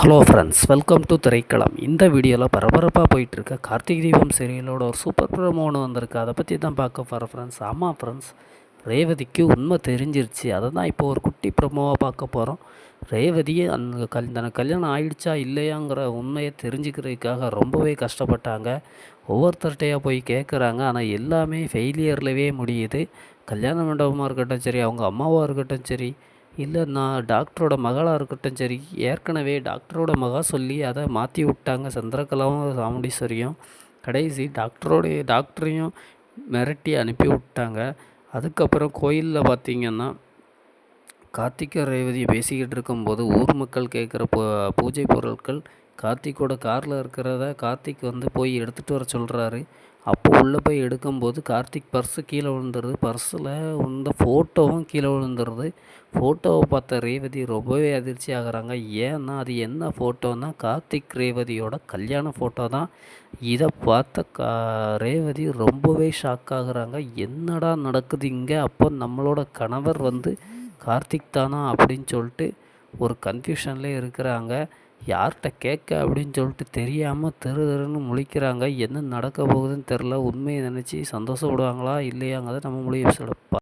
Hello friends, welcome to Thiraikalam. இந்த வீடியோவில் பரபரப்பாக போயிட்டுருக்க கார்த்திகை தீபம் சீரியலோட ஒரு சூப்பர் ப்ரோமோ ஒன்று வந்திருக்கு. அதை பற்றி தான் பார்க்க போகிறேன் ஃப்ரெண்ட்ஸ். ஆமாம் ஃப்ரெண்ட்ஸ், ரேவதிக்கு உண்மை தெரிஞ்சிருச்சு. அதை தான் இப்போ ஒரு குட்டி ப்ரோமோவாக பார்க்க போகிறோம். ரேவதியை தனக்கு கல்யாணம் ஆயிடுச்சா இல்லையாங்கிற உண்மையை தெரிஞ்சுக்கிறதுக்காக ரொம்பவே கஷ்டப்பட்டாங்க. ஒவ்வொருத்தர்கிட்டையாக போய் கேட்குறாங்க. ஆனால் எல்லாமே ஃபெயிலியர்லவே முடியுது. கல்யாண மண்டபமாக இருக்கட்டும் சரி, அவங்க அம்மாவாக இருக்கட்டும் சரி, இல்லை நான் டாக்டரோட மகளாக இருக்கட்டும் சரி, ஏற்கனவே டாக்டரோட மகா சொல்லி அதை மாற்றி விட்டாங்க சந்திரகலாவும் சாமுண்டீஸ்வரியும். கடைசி டாக்டரையும் மிரட்டி அனுப்பி விட்டாங்க. அதுக்கப்புறம் கோயிலில் பார்த்திங்கன்னா கார்த்திகை ரேவதி பேசிக்கிட்டு இருக்கும்போது ஊர் மக்கள் கேட்குற பூஜை பொருட்கள் கார்த்திக்கோட காரில் இருக்கிறத கார்த்திக் போய் எடுத்துகிட்டு வர சொல்கிறாரு. அப்போ உள்ளே போய் எடுக்கும்போது கார்த்திக் பர்ஸு கீழே விழுந்துருது. பர்ஸில் ஃபோட்டோவும் கீழே விழுந்துருது. ஃபோட்டோவை பார்த்த ரேவதி ரொம்பவே அதிர்ச்சி ஆகுறாங்க. ஏன்னா அது என்ன ஃபோட்டோன்னா கார்த்திக் ரேவதியோட கல்யாண ஃபோட்டோ தான். இதை பார்த்த ரேவதி ரொம்பவே ஷாக் ஆகுறாங்க. என்னடா நடக்குது இங்கே? அப்போ நம்மளோட கணவர் கார்த்திக் தானா அப்படின்னு சொல்லிட்டு ஒரு கன்ஃபியூஷன்லேயே இருக்கிறாங்க. யார்கிட்ட கேட்க அப்படின்னு சொல்லிட்டு தெரியாமல் தெருன்னு முழிக்கிறாங்க. என்ன நடக்க போகுதுன்னு தெரில. உண்மையை நினச்சி சந்தோஷப்படுவாங்களா இல்லையாங்கிறத நம்ம மொழி